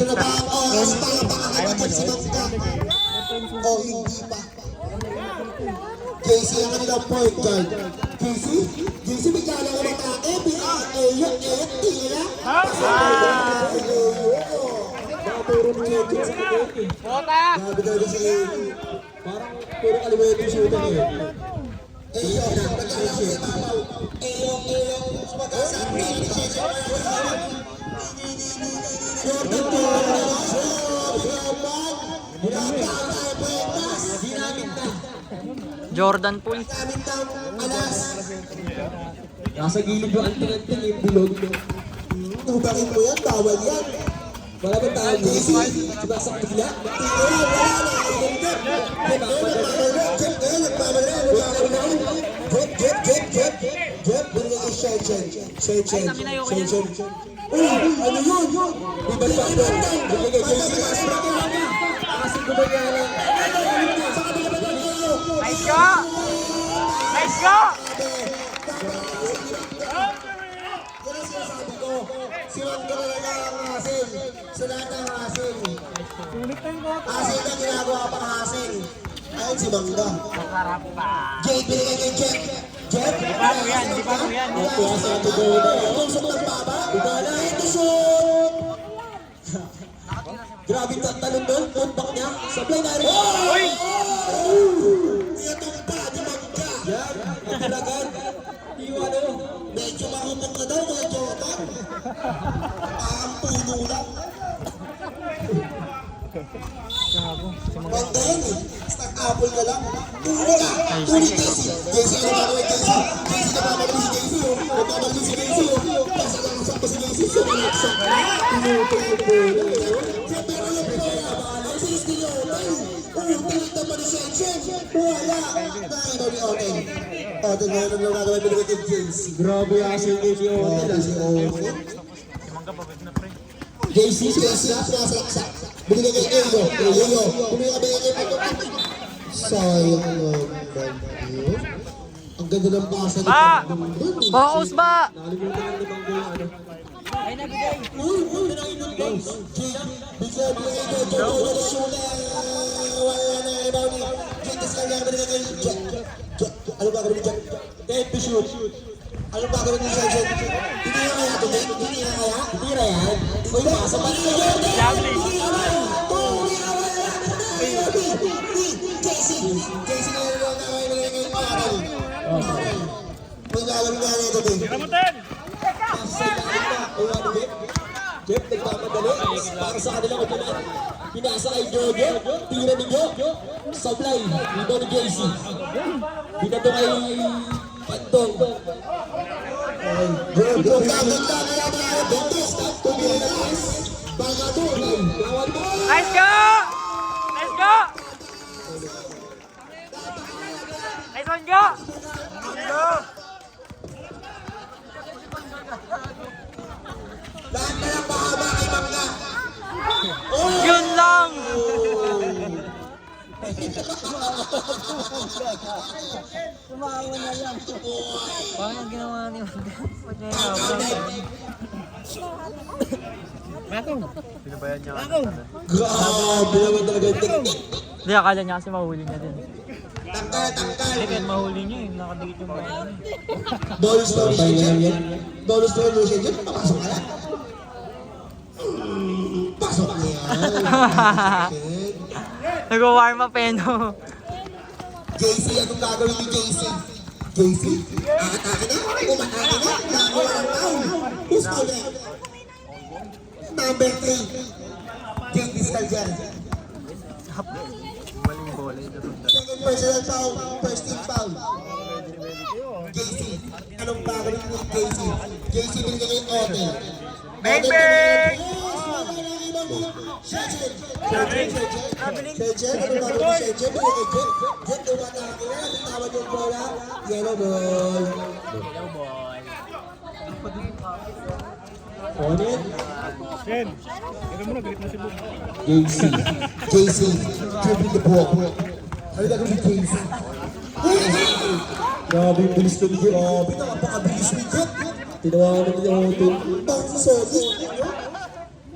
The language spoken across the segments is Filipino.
Ito na ba ang oras para makakapagod si Mangga? O hindi pa? JC ang kanilang point guard. JC bigla na naman tayo. Yung tira. Bota! Grabe talaga si parang puro kalimutan yung shooter eh. Jordan Poole. Nasa gilid yung anting-anting yung bilog. Tubakin mo yan, bawal yan. Wala ba tayo JC? Sumasak bigla? Jeff, binigay kay Shen. Ano yun? Ibang pakbol. Binigay kay JC. Kasi gumayalan. Nice go! Nice go! Si Mangga talaga ang hasil. Sa lahat ng hasil. Hasil na ginagawa pang hasil. Ayun si Mangga. Jade, binigay kay Jeff. Di ba mo yan? Kuha sa ito go na. Tusok ng baba. Bigala. Ito shoot! Grabe talon doon. Tumbak niya. Sablay na rin. Uy! Iyatumpa ni Mangga. Yan. Natalagan. Iwan o. Medyo mahumok na daw mga Jordan. Parang puno lang. Mangga yan eh. Stack apple ka lang. Tuli ka. Tuli JC. JC ano ba kaway JC? JC nagmamagli si JC o. Nagmamagli si JC o. Pasa lang ang sakto si JC. Sumalaksak. Tinutulog yung bola. Siyempre ko yung bola. Ang sis ni Oten. Ulit naman ni Shen. Wala. Nakinaw ni Oten. Oten ngayon lang nagagawin pinagay kay JC. Grabe yung asin ni Oten. Si Oten. JC, sumasaksak. Binigay kay Eyo. Binigay kay Eyo. Sayang naman yun. Ang ganda ng basa ni Pagdong. Focus ba? Nakalimutan lang naman ko yung ano. Ay, nabigay. Pinainom ko. Bigla kay Shula. Wala na ibaw ni Jitas kanya binigay kay Jack. Ano ba gawin ni Jack? Dead shoot. Ano ba gawin ni Jack? Hindi na kaya ito, Jack? Hindi na kaya? Hindi na yan. Uy, masa pa rin kayo. JC na yun ang nakakailangan ngayon pangaral. May nalaman nga na ito, Jack. Ramutin! Jeff, nagpapadali para sa kanilang upunan. Pinasa kay Jojo, tira ni Jo, sablay, dito ni JC. Dito kay Pagdong. Jojo, gaganda na mga bentos, tumilas, bagadong, Nice go! Nice go! Nice one go! lahat na lang mahaba kay Mangga. Yun lang! Tumawa na lang. Parang ang ginawa ni Mangga. Ba't niya Grabe naman talaga yung teknik. Hindi, akala niya kasi mahuli niya din. Tangkal. Hindi, kahit mahuli niya eh. Nakadikit yung bola niya. Bonus to Lucian. Bonus to Lucian. Papasok ka lang. Pasok na yan. Nag-warm up eh, no? JC, anong gagawin ni JC? JC, aatake na? Umatake na? Nakakuha ng foul. Who's foul na? Number 3. Jake Discaljan. Second personal foul. First team foul. JC, anong gagawin ni JC? JC, binigay yung Ote. Bang bang! Shechen, anong gagawin ni Shechen? Binigay Jet, umatake na. Bitawan yung bola. Yellow ball. Onet. Shen, ito mo na, galit na si Bob. JC, dribbling the ball. Ano gagawin ni JC? Grabe yung bilis ni Jet. Grabe, napakabilis ni Jet. Tinawanan niya ako ito. Bang solid.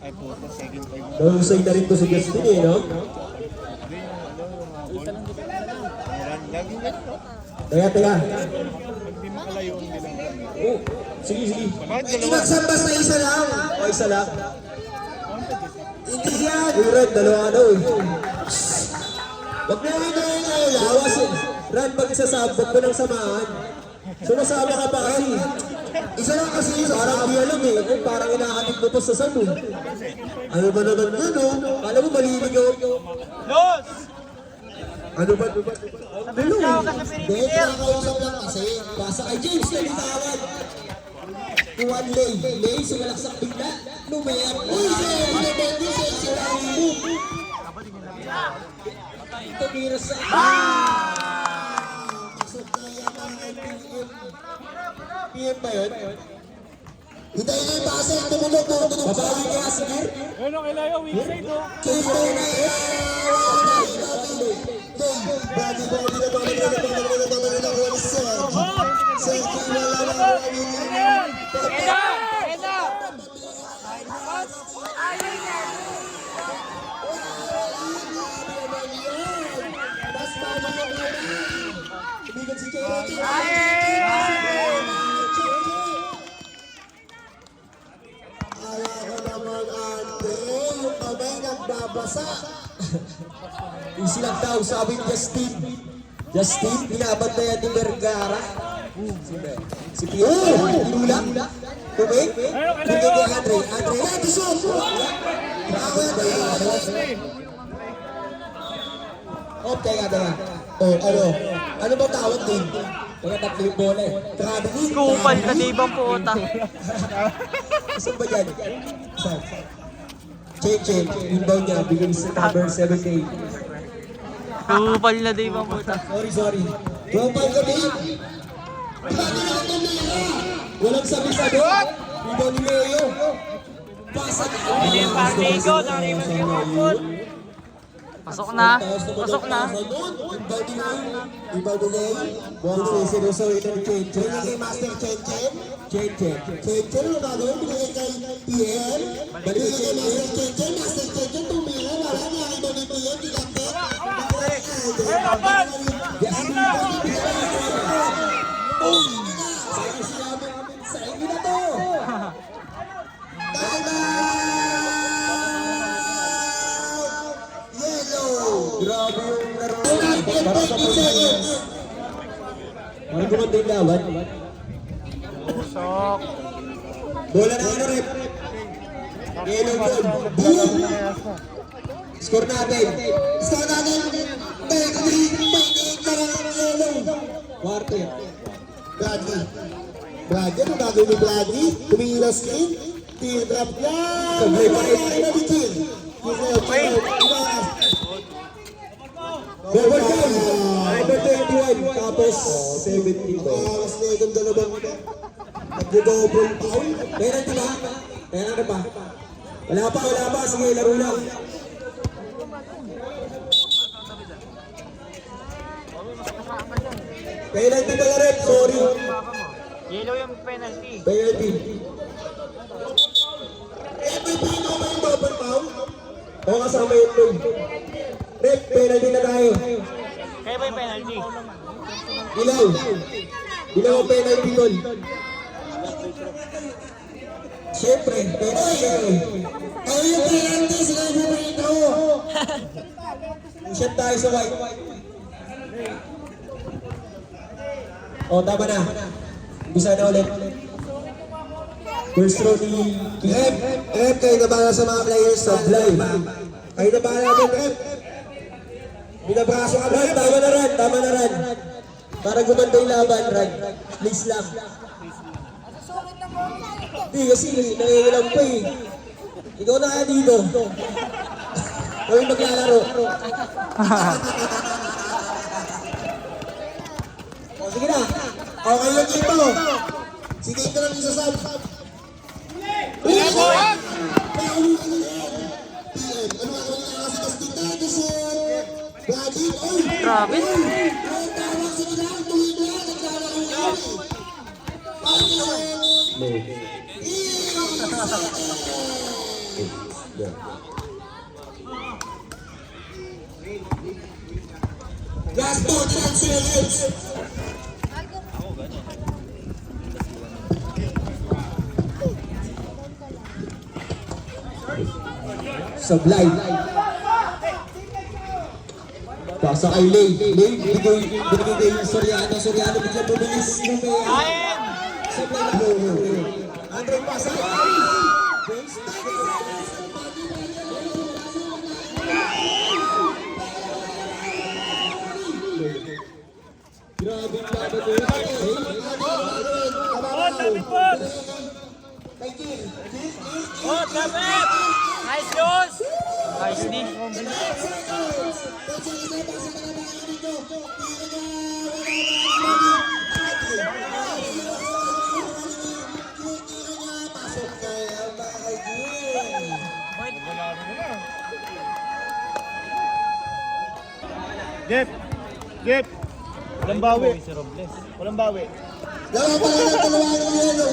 Ay puto, second time. Nahusay na rin to si Justin eh, no? Lagi na. Teka. Pag di makalayo ang bilang. Oh, sige. Bakit Hindi dalawa? magsambas na isa lang. O, isa lang. Hindi yan. Uy, Red, dalawa daw eh. Wag mo yung lawas eh. Red, magsasabot ko ng samahan. Sumasama ka pa kasi. Isa lang kasi, parang di alam eh. Kung parang inahatid mo pa sa salo. Ano ba naman yun, no? Alam mo, maliligaw. Los! Ano ba? Ano? Hindi, kinakausap lang kasi. Pasa kay James, nalitawad. Tuwan Lay. Lay, sumalaksak bigla. Lumayap. Uy, sir! Pinabendo sir! Sira ang move. Tumira sa... Pasok na yan ang PM. PM ba yun? Hintayin na yung base. Tumulog. Babawi ka, sige. Ayun ang ilayo, weak side oh. Kaya na nagbabasa. Isilang daw, sabi ni Justin. Justin, binabad na yan ni Vergara. Si Pio, Lula. Tumig. Tumig ni Andre. Andre, Edison! Oh, teka. Oh, ano? Ano ba tawag din? Mga tatlo yung bola eh. Traveling. Kupal na di bang puta. Saan ba yan? Saan? Cheche, inbound niya, bigay sa number 78. Kupal na di bang puta. Sorry. Tropal kami. Walang sabi-sabi. Inbound ni Leo. Pasa na. Hindi yung partigo, nariman yung kupal. Pasok na. Inbound ni Leo. Wow. Sinusuwi na ni Cheche. Kay Master Cheche. Cheche, ano gagawin? Binigay kay PM. Binigay kay Master Cheche. Tumira. Wala nga kay Donnie PM. Gigante. Sa inyo na to. Yellow. Grabe yung laro. Para sa seconds. Parang gumanda yung laban. Bola na ano, rep. Yellow goal. Boom! Score natin. Quarter. Bradley, ano gagawin ni Bradley? Tumingin na screen. Teardrop yan! Sablay pa rin. Ano ni Tear? Double goal! Number 21. Tapos 17. Mas na yung dalawang nag-double foul. Penalty ba? Penalty ba? Wala pa. Sige, laro lang. Penalty pala rin, sorry. Yellow yung penalty. Penalty. MVP mo ba yung double foul? O kasama yung load? Rep, penalty na tayo. Kaya ba yung penalty? Ilaw ang penalty tol. Siyempre, penalty. Ay, yung penalty, sinabi mo ito. Shot tayo sa white. O, tama na. Bisa na ulit. First throw ni Rep, kayo na bala sa mga players sa live. Kayo na bala din, Rep. Binabraso ka, Rep. Tama na ran. Para gumanda yung laban, Rep. Please lang. Hindi, kasi nangingilam pa eh. Ikaw na kaya dito. Kami maglalaro. O, sige na. Okay lang dito. Sige ka lang isa sab. Grabe. Last 2 seconds. Sablay. Pasa kay Lay. Lay, binigay yung Soriano. Soriano biglang bumilis. Sablay na po. Andre, pasa kay Lay. Grabe ang laban mo. Oh, tapit po! Kay Jin. Oh, tapit! Nice, Diyos! Nice, D. Jeff! Jeff! Walang bawi. Walang bawi. Dalawa pa lang ang dalawa ng yelo.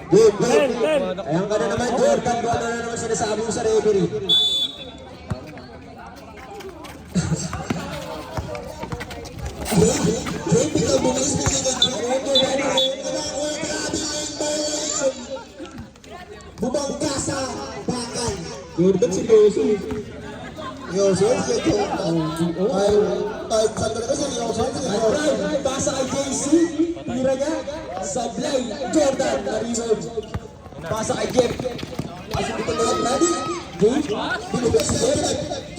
Good, good. Ayan ka na naman, Jordan. Kung ano na naman sinasabi mo sa referee. Hindi ka bumis na bumangga sa bakal. Jordan si Yoso. Yoso? Ay, saan talaga si Yoso? Ay, pasa kay JC. Tira niya. Sablay. Jordan. Narizon. Pasa kay Jeff. Asa dito na lang ready? Jeff. Binubos si Jeff.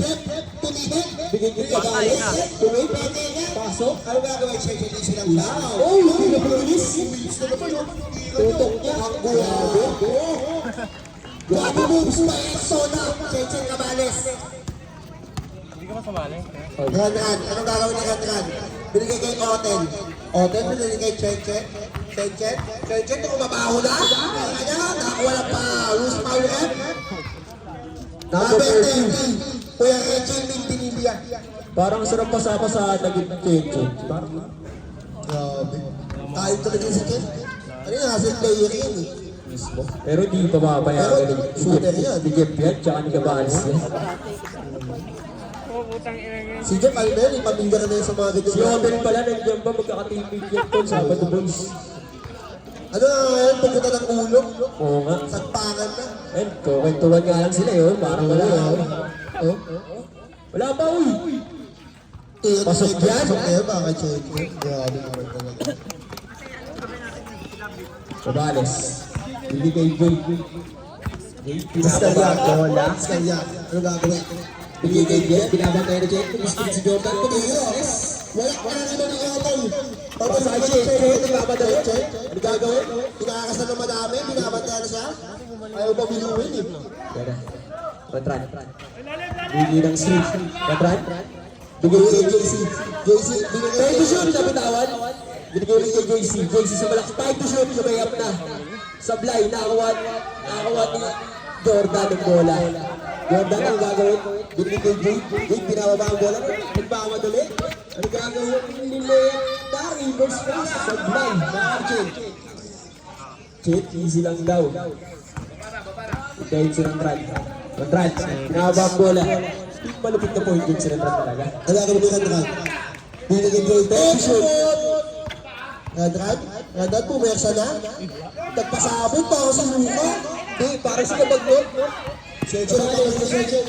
Jeff. Tumibig. Bigyan niyo ka gawin. Tumibig. Pasok. Ano gagawin siya? Hindi silang lao. Oh, hindi na pinalis. Tutok niya. Ang guwado. Guwado moves pa Exona. Chechen Cabales. Hindi ka masabali. Ranran. Anong gagawin ni Ranran? Binigay kay Oten. Oten, binigay kay Chechen. Chechen. Chechen, ito kumabaho na. Kanya, nakakuha lang pa. Loose power rep. Number 10. Kuya Chechen Mintinibia. Parang sarap pasapasaan na Chechen. Grabe. Tayo talaga si Chechen. Ano yung hustle player yun eh. Pero di pa mapapayagan ni shooter yan. Ni Jeff yan, tsaka ni Cabales yan. Si Jeff, ano na yun, ipamingga na yun sa mga ganyan. Si Oten pala, nandiyan ba magkaka-teammate yan po, Sabado Boys. Ano na ngayon, pupunta ng ulo? Oo nga. Sagpangan na. Ayun, kwentuhan nga lang sila yun, parang wala. Oh? Wala pa, uy! Pasok yan? Pasok yan, baka check yun. Grabe naman talaga. Cabales. Hindi kay Joy. Piskalyak. Piskalyak. Ano gagawin? Hindi kay Joy. Binabantay na Joy. Piskalyak si Jordan. Pagkakos. Wala ka na naman ni Otay. Pagkakos sa Joy. Joy. Binabantay na Joy. Ano gagawin? Pinakakas na ng madami. Binabantay na siya. Ayaw pa binuwin eh. Pera. Patran. Hindi ng street. Patran. Bigay kay JC. JC. Binigay kay JC. Nabitawan. Binigay kay JC. JC sa malaki. Time to shoot. Sabay up na. Sablay, nakakuha ni Jordan ang bola. Jordan ang gagawin. Binigay kay Jade. Jade, pinababa ang bola. Nagpamadali. Ang gagawin nila Dari, first pass. Sablay, naka-Jade. Jade, easy lang daw. Dahil si Rantran. Rantran, pinababa ang bola. Malupit na point din si Rantran talaga. Ang gagawin ni Rantran. Binigay kay Jade. Time shoot. Rantran, Rantran, pumersa na. Nagpasabot pa ako sa luka. Di, parang sila mag-load. Chechen na kayo sa Chechen.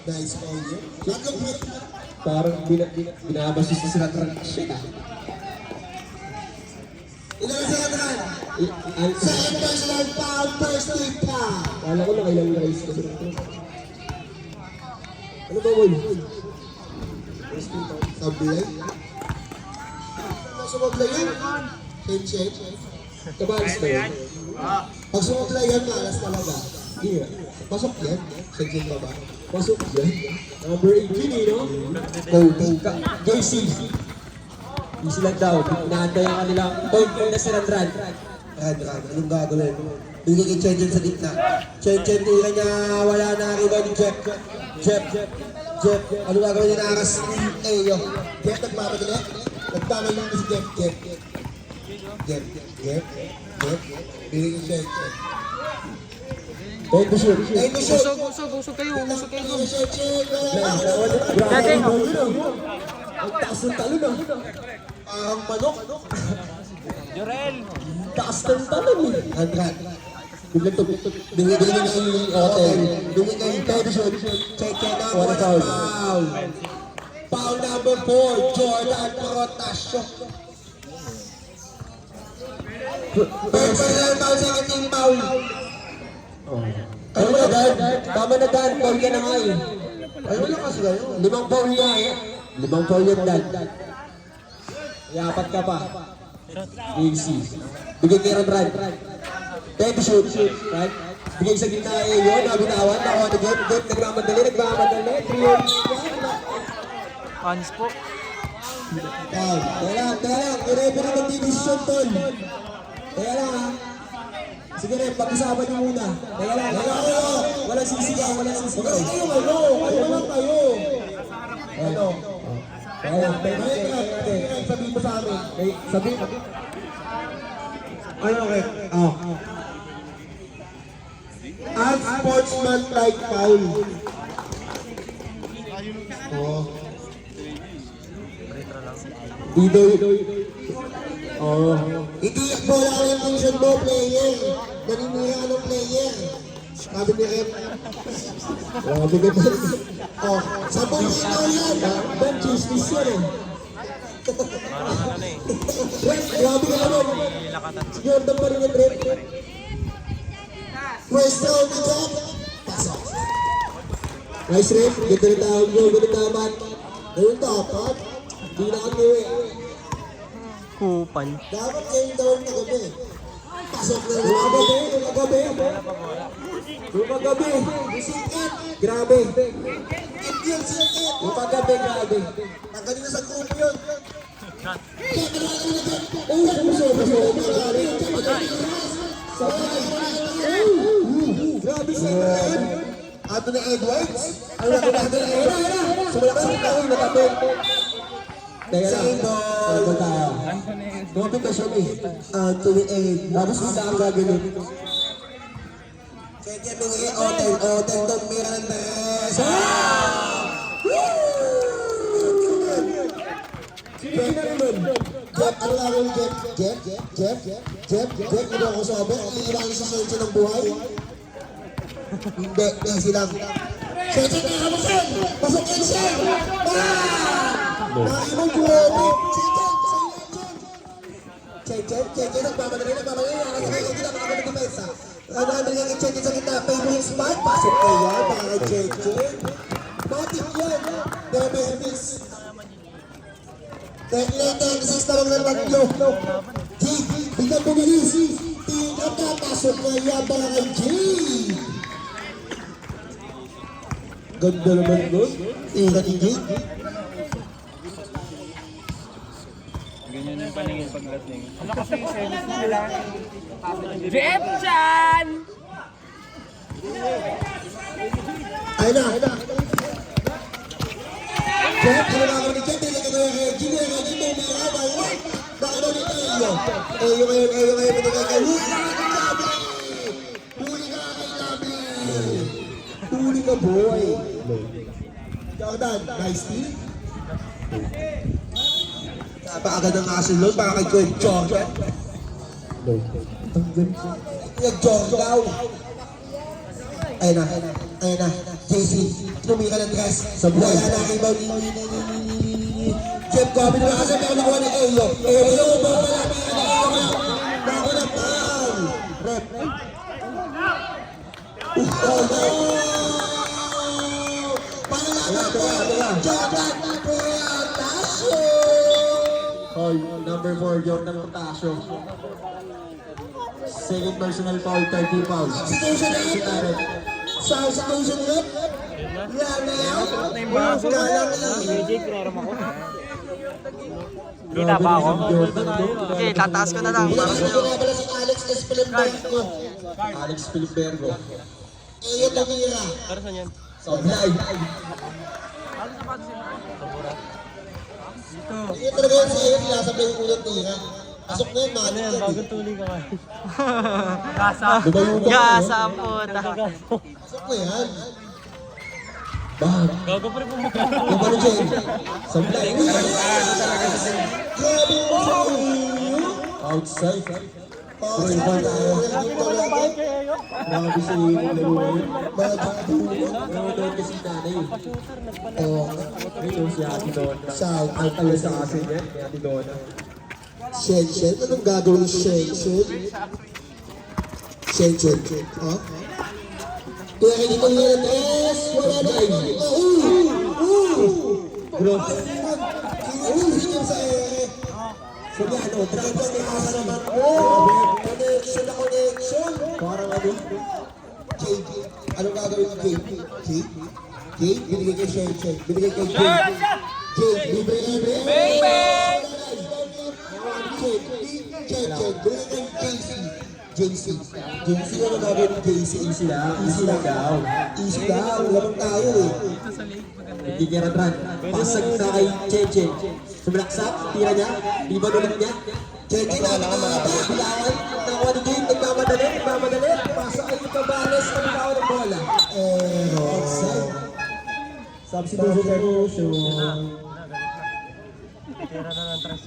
Nice foul yun. Parang binabasis na sila Rantran. Shit ah. Ilan na sila Rantran? Second personal foul, first tip pa. Kala ko lang ilang race kasi Rantran. Ano ba, Will? First tip pa. Sablay. Sumablay yan. Chechen. Kabalis na yun. Pag sumablay yan, malas talaga. Hindi nga. Pasok yan. Chechen pa ba? Pasok yan. Number 18 eh, no? JC. Easy lang daw. Inaantay ang kanilang point na si Rantran. Rantran, anong gagawin? Bigay kay Chechen sa gitna. Chechen, tira niya. Wala na iba ni Jeff. Jeff. Ano gagawin niya na aras ni Ayo? Jeff, nagpapadali? Nagpamadali si Jeff. Binigyan siya. Time to shoot. Time to shoot. Usog kayo dun. Check. Dating, Ang taas ng talon ah. Ang manok. Jorel. Taas ng talon eh. Andrat. Bigyan niya yung hotel. Bigyan niya yung time to shoot. Check number 1 foul. Foul number 4, Jordan Protasio. Personal foul, second team foul. Ano na Dan? Tama na Dan, foul ka na nga eh. Ay wala kasi kayo. 5 foul niya eh. 5 foul yan Dan. Iapat ka pa. Easy. Bigay kay Ran. Time to shoot. Right? Bigay sa gitna eh yun. Nabitawan. Nakuha na game. Nagmamadali. 3 Panis po. Teka lang. I-referee mag-decision, Tol. Teka lang, ha. Sige rin, pag-usapan niyo muna. Teka lang. Walang sisigaw. Kayo lang kayo. Ano? Sabihin mo sa amin. Sabihin. Ano, okay? As sportsman-like foul. Hindi bola ko yung function mo, player. Naninira ka ng player. Sabi ni Rep. Grabe ka ba? Sa bullshit yan. Don't choose this yan eh. Rep, grabe ka naman. Sige, andang pa rin yung Rep. First round na dyan. Pasok. Nice Rep. Ganda rin tawag mo. Ganda naman. Ayun dapat. Hindi na kami Kupal. dapat kayo down na gabi. Pasok na rin. Lumagabi. Singkit. Grabe. Indian singkit. Lumagabi, grabe. Tanggalin na sa grupo yun. Grabe singkit. Ato na Edwards. Ang nakunado na Edwards. Sumulak sa ikaw. Natapin. Teka lang, ano tayo? Tuwapin ka siya eh. Anthony A. Tapos isa ang gagawin. Kaya mga Oten Don Mirandes. Jeff ano nga rin Jeff, hindi ako sober. Iiwan sa sensyo ng buhay. Hindi, Messi lang. Sensyo ka kamusin! Pasok yan siya! Nakimong grabe! Check, nagmamadali, nakasakay ka nakakamagdipesa. Ano nga check sa kita, favorite spot, pasok ka yan, baka check. Matik yan, never miss. Tensis na lang ng tatlo. Jig, bigyan bumilis. Tingnan ka, pasok na yan, baka Jig. Ganda naman nun. Tingnan ni Jig. Ganyan yung paningin pagdating. Ano kasi yung service nila? Jeff Chan! Ayun na. Jeff, ano na ako ni Jeff? Tingnan ka na yung Reggie. Reggie, may umiyaw. Baka daw ni Eyo. Eyo ngayon, pinagay ka. Huli ka, boy. Jordan, nice team. Napakagad ng asin nun, para kay Gwen Jordan. Nag-Jordan. Ayun na. JC, tumira ng dress. Wala na kay Bao. Jeff Cobb, na kasi meron nakuha ni Eyo. Eyo, bako na pang. Rep. Paano naman po? Jordan Protasio. Number 4, Jordan Protasio. Second personal foul, 30 fouls. Substitution rep. Substitution rep. Yan na yan. Kita ba ako? Okay, tataas ko na lang. Para Ito sa'yo. nga pala si Alex Espilibergo. Alex Espilibergo. Eyo tumira. Para saan yan? Sablay. Ito talaga yun si Eyo, nilasablay yung unang tira. Pasok na yun, matik yan. Bagong tuloy ka kayo. Lumayo ka. Gasa ang puta. Pasok na yan. Bang. Gago pa rin pumunta. Yung ano dyan? Sablay. Grabe mo sa outside. Bro, iba tayo. Grabe sa iyo. Nanonood kasi nanay. Oo. Ayun si Ate Donna. Shout out talaga sa akin yan. Kay Ate Donna. Shen. Anong gagawin ni Shen? Shen. Ha? Kaya kayo dito nga ng tres. Wala na. Bro. Sino sa sabi ano, driver ni Asa naman. Connection na connection. Parang ano? JP. Anong gagawin ni JP? JP? Binigay kay Shen. Binigay kay JP. JP. Libre. JC. Ano gagawin ni JC? Easy lang daw. Lamang tayo eh. Hindi niya ratran. Pasag na kay Cheche. Sumalaksak, tira niya, di ba nulit niya? Cheche na bilawan. Nakuha ni Jane, nagmamadali. Pasa ay Cabales, nagkawa ng bola. Outside. Substitution. Tira na ng tres.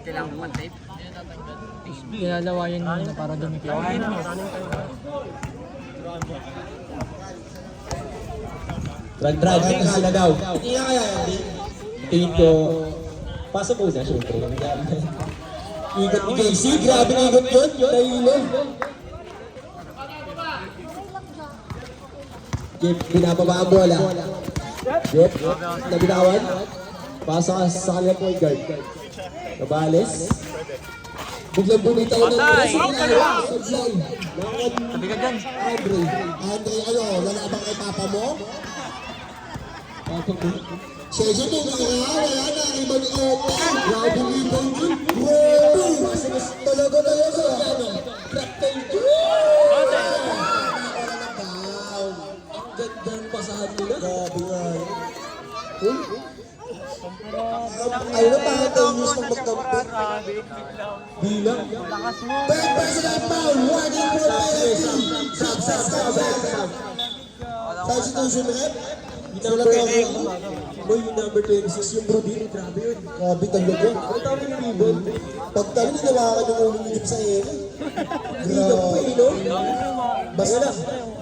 Kailangan mo tape. Kinalawayan mo na para dumikit. Drag sila daw. Hindi nga kaya, hindi. Tingin ko, pasok muna, syempre. Ikot ni Casey, grabe na ikot yun. Tahilo. Jeff, binababa ang bola. Jeff, nabitawan. Pasa sa kanilang point guard. Cabales. Biglang bumitaw ng Patay! Sablay. Sabi ka dyan. Andre, lalabang kay papa mo? Cheche, tumira, wala na, iba ni Opa. Grabe ni Ibang yun. Wow! Talaga. Crack time ko. Wala na down. Ang gandang pasahan nila. Grabe nga yun. Ayun na, parang tayo news ng magkampit. Bilang. Third personal foul. Warning for penalty. Substitution rep. Yung number 26, yung Brodino, grabe yun. Grabe talaga. Ang tawag yung ribbon. Pag tayo ninawakan yung umulip sa ere. Grabe, no?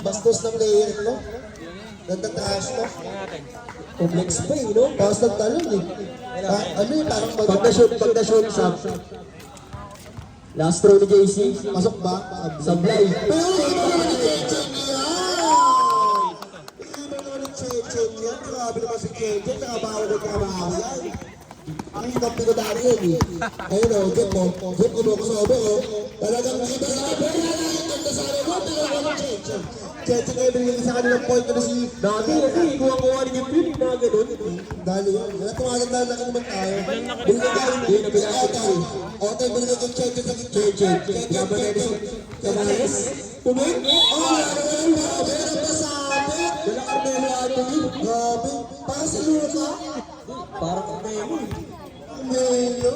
Bastos ng player, no? Nagtatrash, no? Complex pa eh, no? Tapos nagtalon eh. Ano yun, parang pag na-shoot shot. Last throw ni JC. Pasok ba? Sablay. Pero iba naman ni Cheche niya. Cheche niya. Grabe naman si Cheche. Nakabawa yan. Ang ibang pinadari yun eh. Ayun o, Jeff mo. Jeff, kuno ko sa obo o. Talagang iba sa obo. Ganda sa obo. Talaga ng Cheche. Cheche kayo binigay sa kanilang point na si Dami. Kuha-kuha rin yung pin. Mga ganun. Dali yun. Tumagan na lang naman tayo. Binigay tayo. Otel binigay kay Cheche sa Cheche. Yaman na rin si Cabales. Tumig. Wala na masabi. Wala Carmelo Anthony. Grabe. Parang si Luka. Parang Carmelo. Carmelo.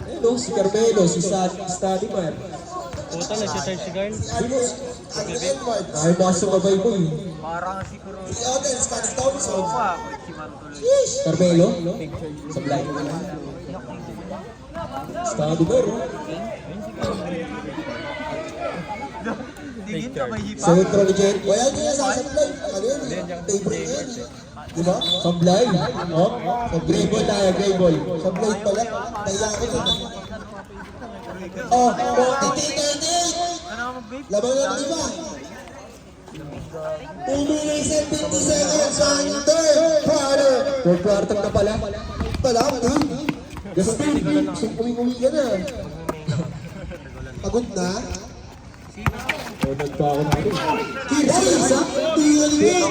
Ayun o, si Carmelo, si Stadimar. Puta na si Serge Garn. Ay, baka sumabay ko eh. Parang siguro. Si Oden, Scotty Thompson. Si Mantuloy. Carmelo? Sablay. Stadimar. Tingin ka may hipa. Sa intro ni Jerry. Wala niya sa sablay. Ano yun eh? Favorite yun eh. Diba? Sablay. Oh? Sa gray ball tayo, gray ball. Sablay pala. Kaya ko yun. Oh, 48. Ano ka mag-vape? Labang lang diba? 2 minutes and 50 seconds on third quarter. Third quarter na pala. Pala, Justin, umi-umi ka na. Pagod na? O, nagpako na rin. Isa? Tingnan niyo.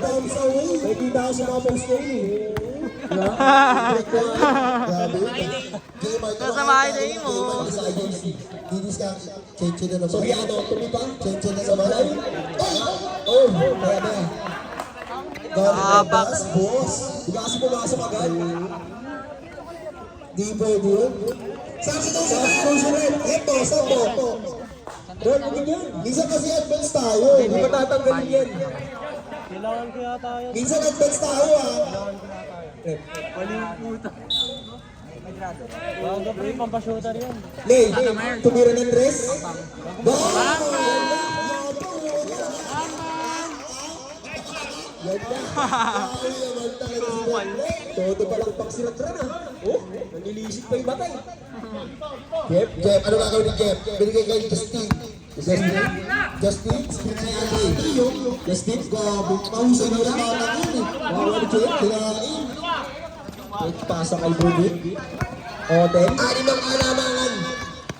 Bounce away. Nakikita ko sa mga post na yun. Kasamahay na yun mo. Dinis ka, Cheche na naman. Sorry, ano, tumi pa? Cheche na naman. Oh, kaya na. Boss. Hindi ka kasi pumasok agad. Di pwede yun. Susunod. Ito, sampo. Ron, hindi yun. Minsan kasi advance tayo. Hindi ba tatanggalin yan? Kailangan ko yata yun. Minsan advance tayo ah. Mali yung puta. Bago pre, pampashooter yan. Lay, tumira ng dress. Todo palang paksirat-ran ah. Oh, nanilisik pa yung batay. Jeff, ano gagawin ni Jeff? Binigay kay Justin. Justin, Justin, mahusay na lang ang akin eh. Bawal Jeff, kinain. Pasa kay Bubit. Oten. 6 ang alamangan.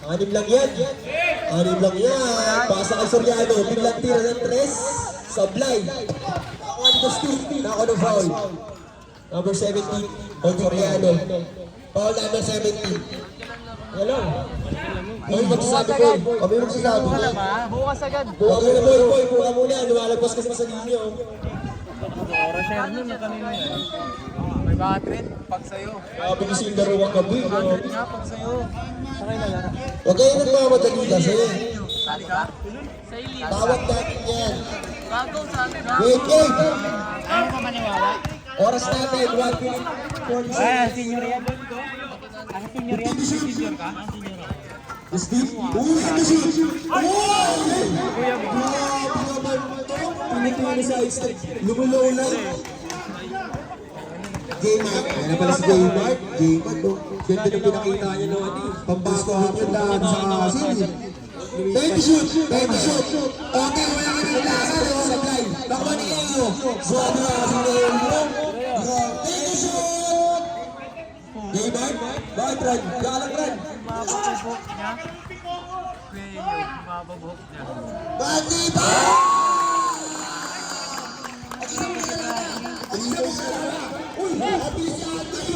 6 lang yan. 6 lang yan. Pasa kay Soriano. Biglang tira ng 3. Sablay. Ako ni Justin. Ako ng foul. Number 17. On Soriano. Foul number 17. Hello. Kami magsasabi ko. Kami magsasabi ko. Bukas agad. Buka muna boy. Buka muna. Lumalagpas kasi sa linyo. Oras share nun na kanina yan. May battery. Pag sa'yo. Sabi ni Sindaro ang gabi. Nga, pag sa'yo. Sakay na lang. Huwag kayo nagmamadali kasi. Sali ka? Sa ilip. Tawag natin yan. Bago, sali ka. Wait. Ayaw ka maniwala? Oras natin. 1 minute. 40 seconds. Senior yan. Ano senior yan? Senior ka? Justin. Ito shoot. Pinipili sa side. Lumulaw lang. J-Mark. Yan pala si J-Mark. Ganda na pinakita niya no. Pambasahan niya daan sa sili. 20 shoot. Okay, wala ka ng lasa. Sablay. Bakwa ni Eyo. Sobra kasi ni Eyo. 20 shoot. J-Mark. Bakit run? Galang run. Mababuhok niya. Mababuhok niya. Bati ba? Uy, habilis ni Anday.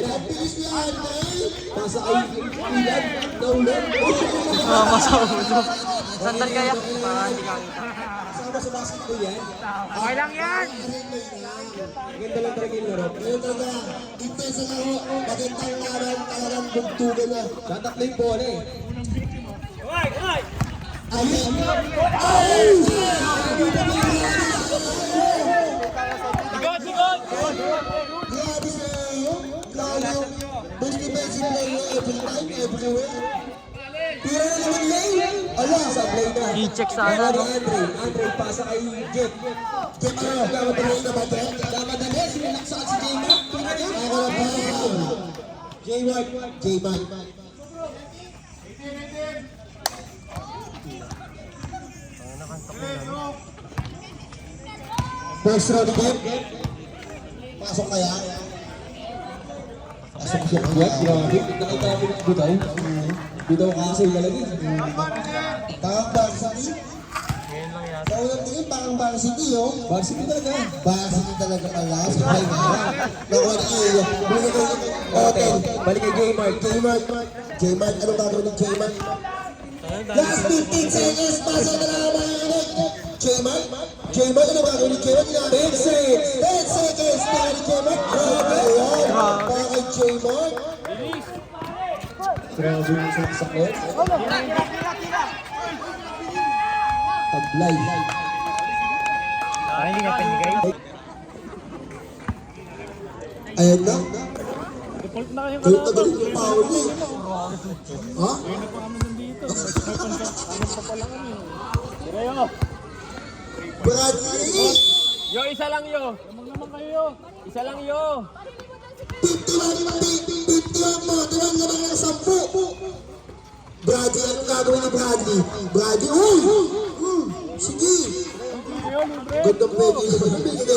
Habilis ni Anday. Pasa ay ilan. Naulan. Masaulo. Sandal kaya? Para hindi ka kita. Sama sa basketball yan. Okay lang yan. Maganda lang talaga yung laro. Ngayon talaga, intensa na ho. Magandang naman talagang bugtugan na. Tatakla yung bola eh. Ayun! Grabe sa iyo. Grabe. Best defensive player every time, everywhere. Tira na naman Lay. Ala, sablay na. I-check sana, no? Andre, pasa kay Jeff. Jeff, ano? Kamadali na ba, Jeff? Kamadali. Sinilaksakan si J-Mark. Ako na ba? J-Mark. First round again. Pasok kaya? Pasok siya ng Jeff. Grabe. Nakita mo yung budaw. Budaw kasi lalagi. Parang Varsity. Sa unang tingin, parang Varsity, oh. Varsity talaga. Varsity talaga pala. Sabay nga. Nakuha ni Iyo. Okay, balik kay J-Mark, ano gagawin ni J-Mark? Last 15 seconds, pasa na lang ang mga inig. J-Mark, ano gagawin ni J-Mark? 10 seconds, para ni J-Mark. Grabe yan. Para kay J-Mark. Grabe yung sakit. Taglay. Ay, hindi ka pinigay. Ayan na. Default na kayo Galit na galit yung foul niya. Ha? Ano pa pala kami? Tirayo. Bradley! Yo, isa lang yo. Lamang naman kayo. Isa lang yo. 51 mo. Tirang naman ng 10. Bradley, ano gagawin ni Bradley? Bradley, uy! Sige! Ganda pwede sa binigay ni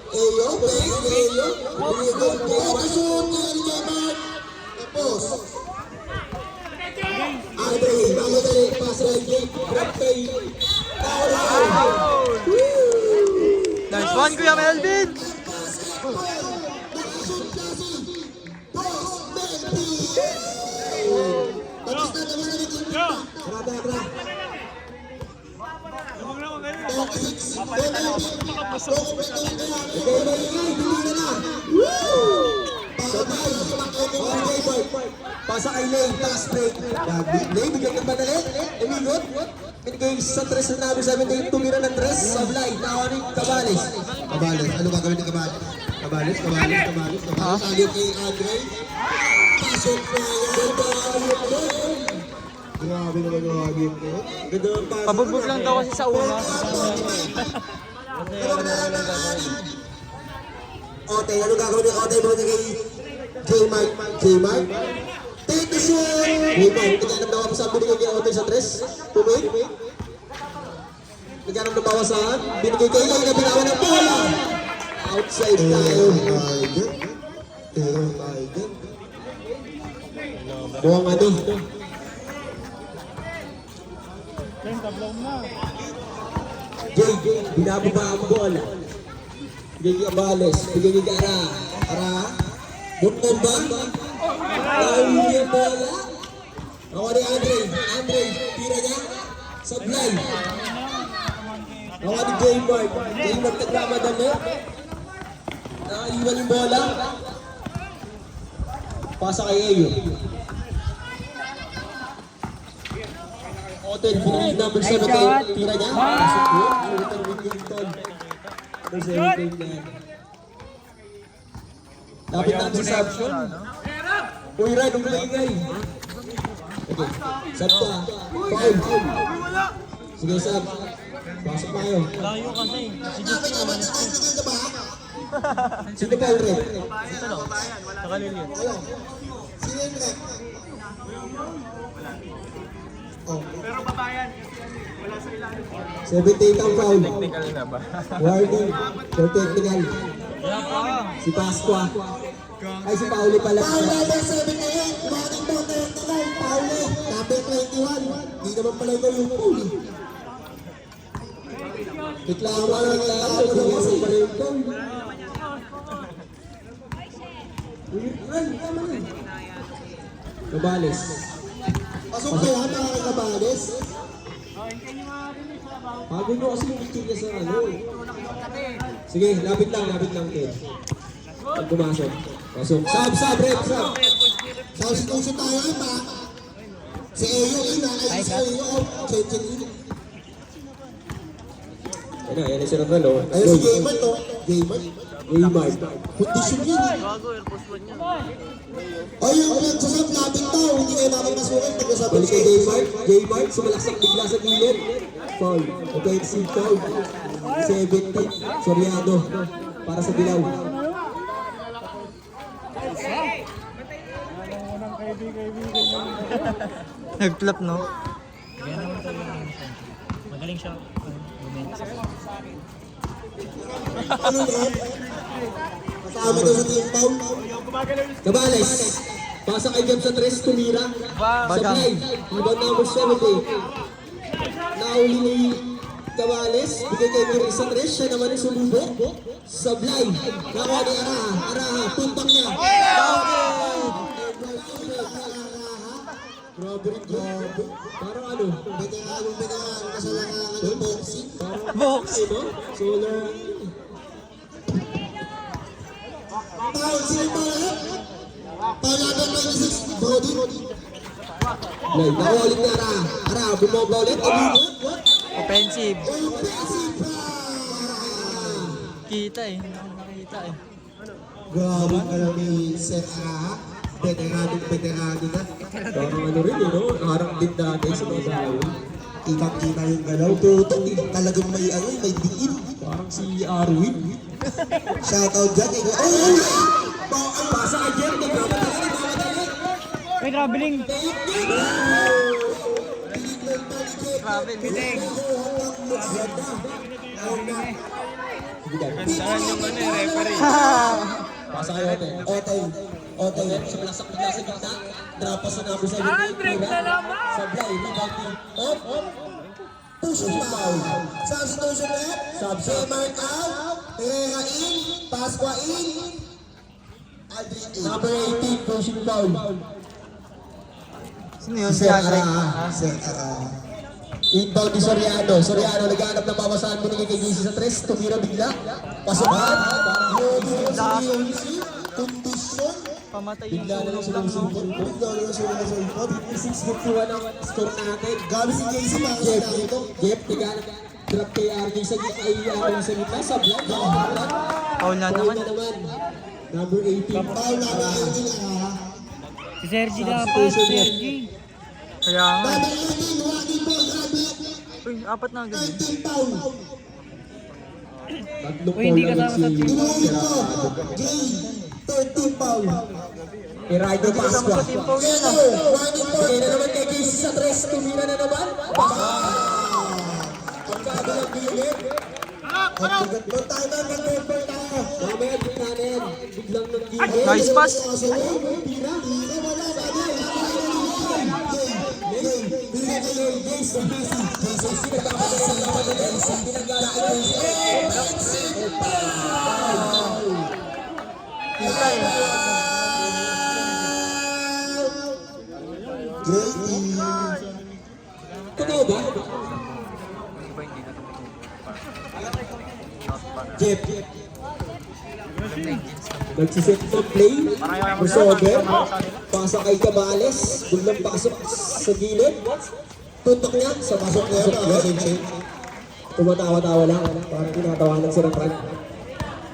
Eyo. Pwede ni Eyo. Pwede shoot ni J-Mark. Tapos. Andre, mamadali. Pass right leg. Grab pay. Nice one, Kuya Melvin! Pasa kay Lane, taas break. Lane, bigyan ng madali. Umigot. Binigay sa tres na namin sa amin kay tumira ng tres. Sablay, tawa ni Cabales. Cabales, ano gagawin ni Cabales? Cabales. Agad kay Andre. Pasok na yan. Grabe naman yung hagin ko. Ganda ng pasok. Pabugbog lang daw kasi sa una. Ote, ano gagawin ni Ote? Mga kay J-Mark. Take the shot! J-Mark, naghanap daw ako sa binigay kay Ote sa tres. Tumig. Naghanap na bawasan. Binigay kay Lay na binawa ng bola. Outside tayo. Buwang ano. Ken, tablong na. Jay, binababa ang bola. Bigay kay Cabales. Bigay kay Ara. Bukton ba? Nahuli ang bola. Ako ni Andre, tira niya. Sablay. Ako ni J-Mark. J-Mark nagmamadali. Nakaiwan yung bola. Pasa kay Ayo. Hotel, pinili number 7 kay tira niya. Pasok yun. Hotel Wigington. Number 7 kay niya. Dapat natin sa option. Uy, Red, ang galingay. Okay, sab ka. Foul. Sige, sab. Pasok tayo. Layo kasi. Si Justin naman. Sino ba yung Red? Sa Kalilio. Sino yung Red? Pero babayan, wala sa ilalim. 78 ang foul. Technical na ba? Warning. For technical. Wala pa. Si Pasqua. Ay, si Pauli pala. Pauli, number 7 na yun. Kumating mo, technical. Pauli, number 21. Hindi naman pala ikaw yung Pauli. Reklamo ka lang lang. Hindi naman pala yung Pauli. Cabales. Pasok kaya mga Cabales. Bago nyo kasi yung itsura sa ano. Sige, lapit lang, Ted. Pag pumasok. Pasok. Sab, Red, sab. Substitution tayo, pa. Si Eyo, ay si Eyo. Chechen, Yan na siya ng galo. Ayun si Gamer, to. Gamer. Kondisyon yun. Ay, yung nagsasab natin to. Hindi kayo makapasukin. Pag-usap balik kay Gamer. Sumalaksak bigla sa gilid. Foul. Okay, si foul. 70. Soriado. Para sa Dilaw. Nag-flop, no? Magaling siya. Ano na? Kasama daw sa team foul. Cabales. Pasa kay Gab sa tres, tumira. Sablay. Ibang number 70. Nauli ni Cabales. Bigay kay Gab sa tres. Siya naman yung sumubok. Sablay. Nakuha ni Araha. Tumpang niya. Grabe. Parang ano? Veterano kasalangan ng boxing. Boxing. Solar. Foul, sino pa rin? Palaban 96, Brody. Lay, nakuha ulit ni Ara, bumaba ulit. Offensive. Offensive pa! Kita eh. Nakita eh. Grabe ka lang ni Seth Ara. Veterano na. Parang ano rin, no? Harang din dati sa mga galaw. Kitang-kita yung galaw. Tutok, talagang may diin. Parang si Arwin. Shoutout dyan. Oh! Pasa kay Jem. Nagmamadali. May traveling. Grabe. Biling. Saan yung ano eh, referee? Pasa kay Ote. Sumalaksak bigla sa gitna. Drapa sa number 7. Break na naman! Sablay. Rebounding. Off. Pushing foul. Substitution left. J-Mark out. Herrera in. Pasqua in. Number 18. Pushing foul. Sino yun? Si Andre? Sir, Inbound ni Soriano. Soriano naghanap ng pabasahan. Binigay kay JC sa 3. Tumira bigla. Pasukan. Kondisyon. Pamatay yung Bigla na lang siya ng sulpot. Bigla na lang siya ng sulpot. 6-51 ang score natin. Gabi si JC mga Jeff, sa ito. Jeff, drop kay RJ sa gitna. Ay, sa gitna. Sa block. Paul na naman. Number 18. Paul na ba? Si Sergi dapat, Sergi. Kaya nga. Babayanin, walking ball, grabe. Uy, apat na agad. 13 pound. Tatlong Uy, hindi foul kasama agad sa si team. Inulit ko. Jay, 13 pound. Rider Kasama Pasqua. sa team Paul yun ah. Walking ball. Kaya na naman kay JC sa 3. Tumira na naman. Ang kabilang bilit. Ang bigat mo tayo na mag-temper tayo. Mamaya, gitna na yan. Biglang nag-gigil. Nice pass. Tira, wala, sabi. Totoo ba? Jeff. Nagsiset ng play. Crossover. Pasa kay Cabales. Biglang pasok sa gilid. Tuntok niya. Sa pasok niya. Tumatawa-tawa lang. Parang tinatawanan si Ranran.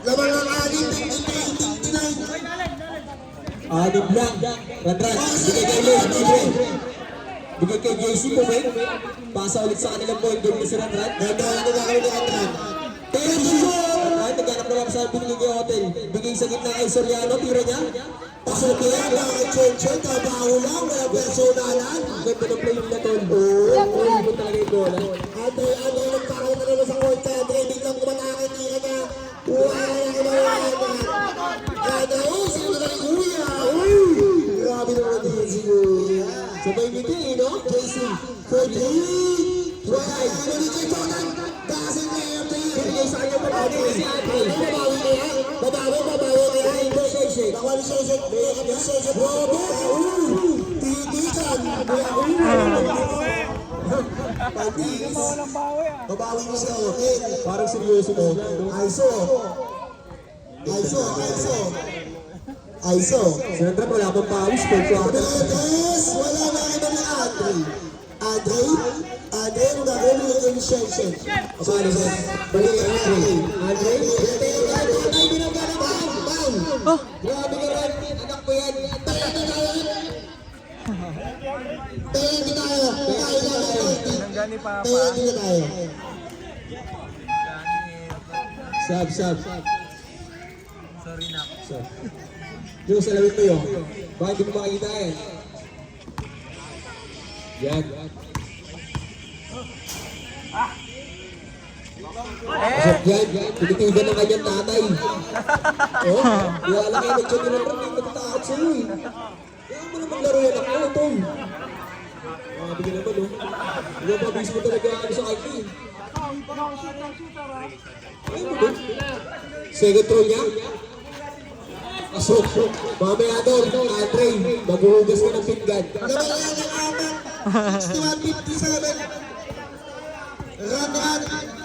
Laban ng ating 59. Anim lang. Ranran. Bigay kay Leo. Bigay kay JC Pumeng. Pasa ulit sa kanilang point game ni si Ranran. Ganda na kami ni Atran. Ay, naghanap naman sa binigay kay Hotel. Bigay sa gitna kay Soriano. Tira niya. Pasok niya, mga Cheche, trabaho lang, wala personalan. Ganda ng play nila tol. Oo, talaga yung bola. Andre, nagkakaroon na naman sa court. Andre, biglang kumatakit niya na. Kada, sino na ni Kuya? Grabe naman din si Kuya. Sabay ngiti, no? JC, 48. Wala, ano ni Jay Jordan? Doesn't matter. Bigay sa kanya palagi si Andre. Babawi niya. Babawi niya. Hindi, Sheshe. Baka ni Sheshe. Sheshe, Bobo. Titikan. Patis. Babawi mo siya. Okay. Parang seryoso mo. Aiso. Siyempre, wala pang pawis. Pero Bedes, wala na iba ni Andre. Andre, magagawin mo yung Sheshe. paano ba? Balik kay Andre. Andre? Grabe ka rin. Anak ko yan. Nanggali pa. Sab. Sorry na. Yung salawin mo yun. Baka hindi mo makikita eh. Yan. Yan. Tinitigan ng kanyang tatay. Oh, wala kayo nag-chat nila rin. Hindi natatakot sa'yo eh. Kaya mo na maglaro yan ako. Ito. Makabigyan naman oh. Hindi mo mabis mo talaga sa kanya eh. Ayun mo ba? Second throw niya. Asok. Mamaya doon, Andre, maghuhugas ka ng pinggan. Nabalayan ng apat. 61-57. Run.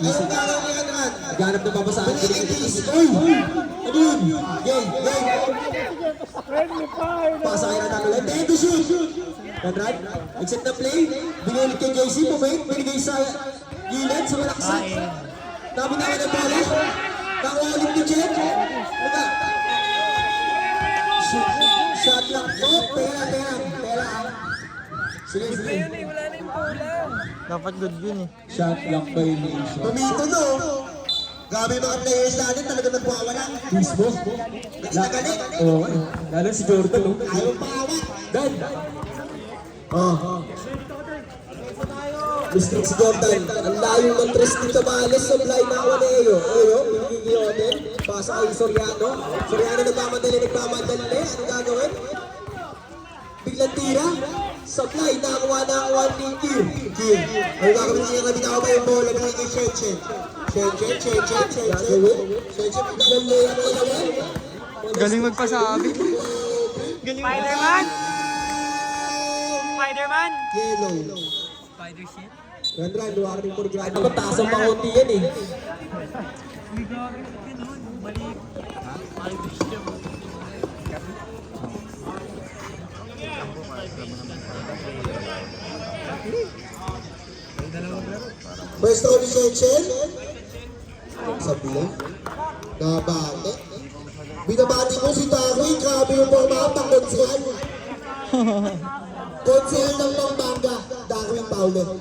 Ayun gano'n ni Run. Naghanap na babasaan. Pinakaitis. Uy! Ano yun? Game. Pasa kaya na natin. Then to shoot. Conrad, except na play. Binigay ulit kay JC. Pumeng. Binigay sa gilid, sa malaksan. Nabi-nabi ng bola. Nakuha ulit ni Jen. Diba? Shot lang. Oh, pera. Sige. Wala na yung bola. Dapat good yun eh. Shot lang violation. Tumito no. Grabe yung mga players natin talaga nagwawala. Mismo. Galit. Oo. Lalo si Jordan. Oh. Ayaw pawat. Dan. Mr. si Jordan. Ang layo ng tres ni Cabales sa fly na ako na iyo. Pinigil pasa kay Soriano. Soriano nagmamadali. Ano gagawin? Biglang tira. Sa fly, nakakuha ni Kim. Ano gagawin niya kami na ako ba yung bola na kay Cheche? Cheche. Biglang layup na naman. Galing magpasabi. Spider-Man! Yellow. Spider shit? Run, warning for grado. Mataas ang pakunti yan eh. First round ni Chechen. Sabi lang. Nabate. Binabati ko si Takoy. Grabe yung mga pang-konsehal. Konsehal ng Pampanga. Takoy Paulo.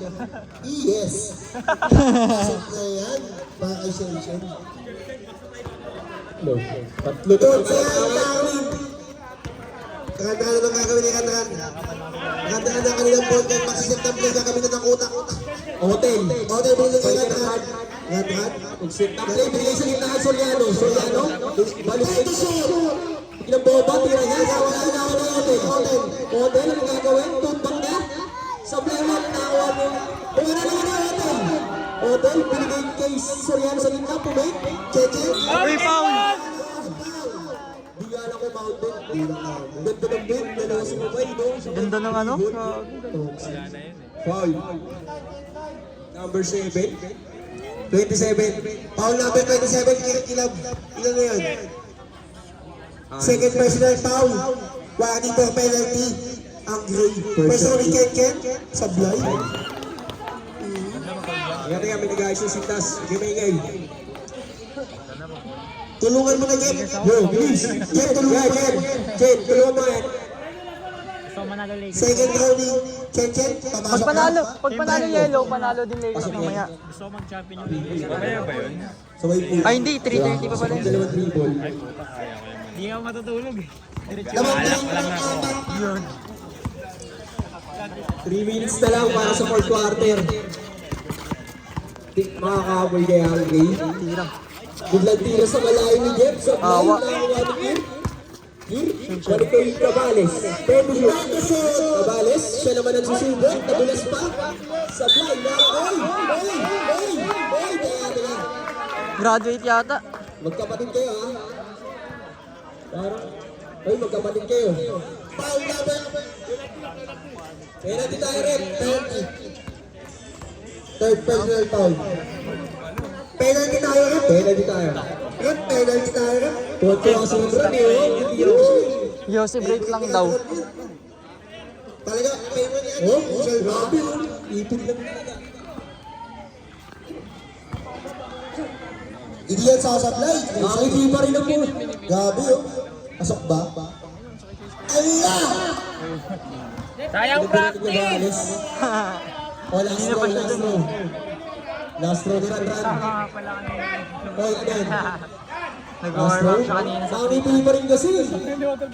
Yes. Pasok na yan. Mga kay Chechen. Tatlo to. Konsehal Takoy. Kantahan na lang gagawin ni Kantahan. Kantahan na kanilang podcast. Magsisip na play kami na ng utak. Hotel. Hotel, bilhin kay Kantahan. Kantahan. Exit na play. Bigay sa gitna kay Soriano. Balik. Ilang boba. Tira niya. Wala na hotel. Hotel. Ano gagawin? Tumbang na. Sablay mo. Nakawa mo. Kung ano naman yung hotel. Hotel. Binigay kay Soriano sa gitna. Pumay. Chechen. Free foul! Bigyan ako mountain. Ganda ng bid. Dalawa si Mabay. Ganda ng ano? Foul. Number 7. 27. Foul number 27, Kilab. Ilan na yan? Second personal foul. Warning for penalty. Ang gray. Personal ni Ken. Sablay. Kaya may nag-ayos yung sintas. Hindi maingay. Tulungan mo na Ken. Yo, bilis. Ken, tulungan mo yan. Ken, tulungan mo yan. Second round ni Ken. Pag panalo yellow, panalo din Lakers mamaya. Mamaya ba yun? Sabay po. Ay hindi, 3:30 pa pala. Dalawang dribble. Hindi ako matutulog eh. Yun. 3 minutes na lang para sa fourth quarter. Makakaboy kaya ang game. Tirang. Biglang tira sa malayo ni Jeff. Sa Awa. Balik ko yung Cabales. Pwede siya. Cabales, siya naman ang susubok. Nadulas pa. Sa blind. Oy! Graduate yata. Magkapatid kayo ha. Parang, magkapatid kayo. Foul number Penalty tayo rin. 30. Third personal foul. Penalty tayo rin. Penalty tayo. Penalty tayo rin. Kotse ang sundran eh. Yossi break lang daw. Talaga, penalty yan. Oh, grabe. Ipin lang talaga. Hindi yan sasablay. Nakakiti pa rin ako. Gabi oh. Pasok ba? Allah! Sayang Cabales. Oh, last row. Last row ni Ranran. Oh, again. Nag-warm up siya kanina sa Nakakiti pa rin kasi.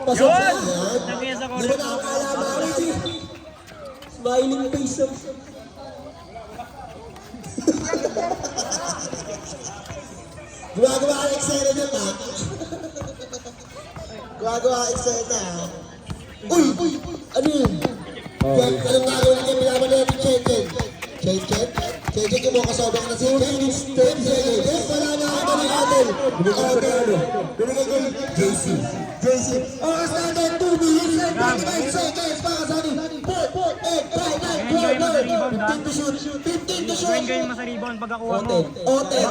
Pasok sa Hindi mo nakakalaman. smiling face of... Gumagawa ka eksena dyan ha. Gumagawa ka eksena ha. Uy! Ano yun? Anong gagawin natin? Bilaban na natin Chechen. Chechen kumukasobak na si Ken. 10 seconds. Wala na ako ng natin. Binigay ko JC. Oras natin 2 minutes and 45 seconds para sa atin. 4, 8, 5, 9, 12, 15 to shoot. 15 to shoot. Gain mo sa rebound pagkakuha mo. Oten.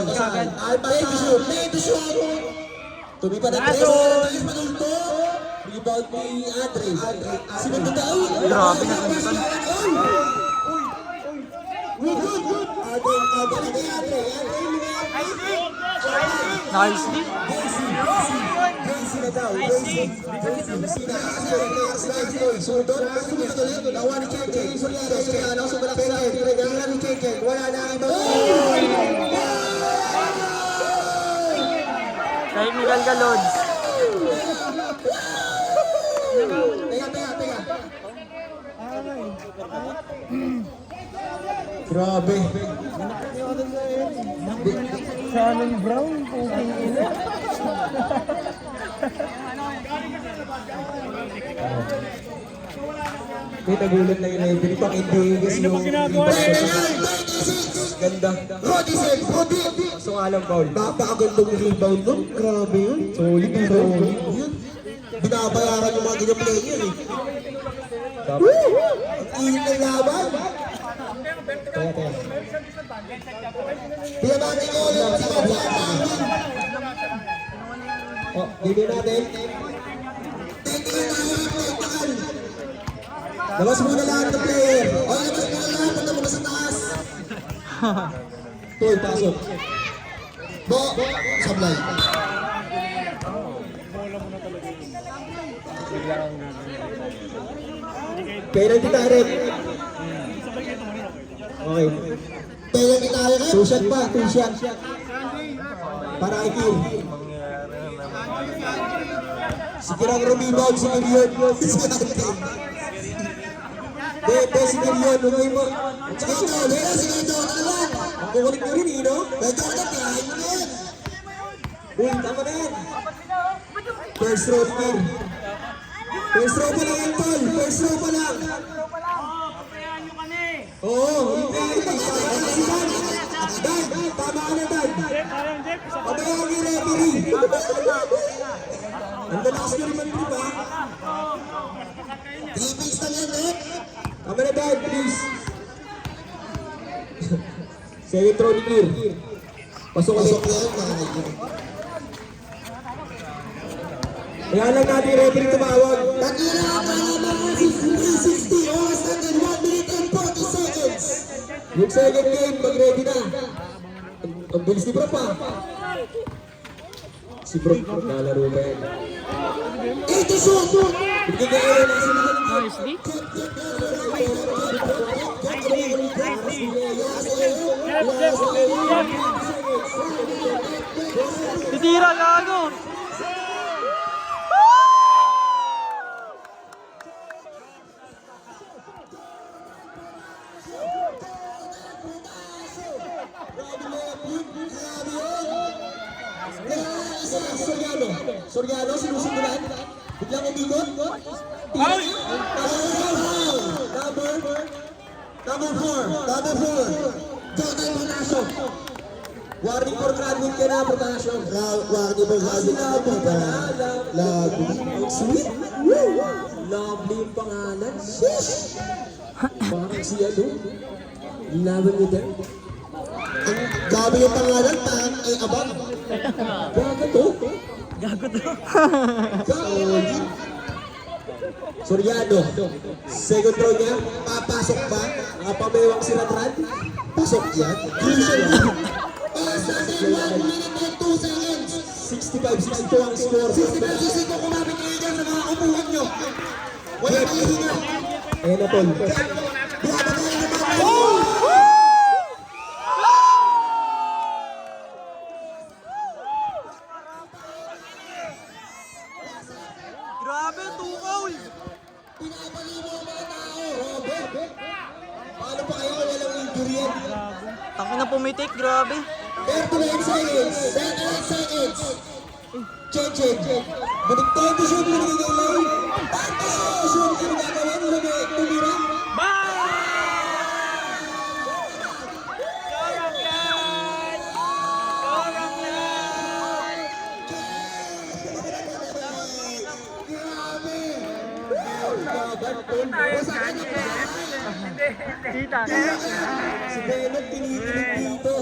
Alba to shoot. Tumipa na 3. Manulto. Rebound ni Andre. Sinunod na daw. Grabe na kanitan. Good. Andre. Nice din. Sila daw. Sundot. Nawa ni Chechen. Soriano. Sumalak sa akin. Tira ni Chechen. Wala na ang ibang. Technical ka, Lods. Teka. Grabe. Shannon Brown, puking ina. May nagulat na yung referee. Pang hindi kasi yung... Ganda. Rodi. So nga lang, Paul. Napakagandang rebound nun. Grabe yun. Solid Yun. Binabayaran yung mga ganyang player eh. Ang init ng laban. Teka. Pinabati ko yung si Kaplan. Oh, bibigyan natin. Teknikan. Labas muna lahat ng player. O, labas mo na lahat. Punta mo na sa taas. Toy, pasok. Bo, sablay. Penalty direct. Okay. Pwede kita rin. Two shot pa, two shot. Para kay Kim. Si Kirang rebound, si Mirion. Si Mirion, lumay mo. Sige ito, Lera, sige ito. Ano lang? Ang kukulit nyo rin, no? Pwede ko na, pihahin mo yan. Uy, tama na yan. First row, Kim. First row pa lang yan, Tol. First row pa lang. Oo, hindi. Dan, tama ka na, Dan. Pabayaan yung referee. Ang lalakas nyo rin man-trip, ha? 3 picks lang yan, eh. Tama na, Dan, please. Second throw ni Kir. Pasok ulit. Pasok yan, nakakagin. Kaya lang natin yung referee tumawag. Pag-ira ang mga 360, oras natin 1 minute and 40 seconds. Yung second game, mag-ready na. Ang bilis ni Bro pa. Si Bro, nalaro ba yan? 80 shoot! Bigyan ka kayo na sinunod. Honestly? Titira, gago! Soriano, sinusundulan. Biglang umikot. Number 4. Jordan Panacio. Warning for graduate ka na, Protasio. Warning for graduate. Labi. Ang sweet. Woo! Lovely yung pangalan. Sheesh! Parang si ano? Laban mo din. Ang gabi yung pangalan, parang ay abang. Gaga to. Gago to. Solid. Soriano. Second throw niya. Papasok ba? Nakapamewang si Ratran. Pasok yan. Crucial yan. Oras natin 1 minute and 2 seconds. 65-62 ang score. 65-62 kumapit kayo dyan sa mga upuan nyo. Wala kayo hinga. Ayan na, Tol. Biyaba kayo ng mga Grabe, tukaw! pinapalimo ang mga tao. Robert. Paano pa kayo kung walang injury yan? Taki na pumitik, grabe. 39 seconds. 39 seconds. Cheche. Balik 20 shoot mo nagiging low. 20 shoot. Ano gagawin? Tumira? Kita. Si Bennett tinitingin dito.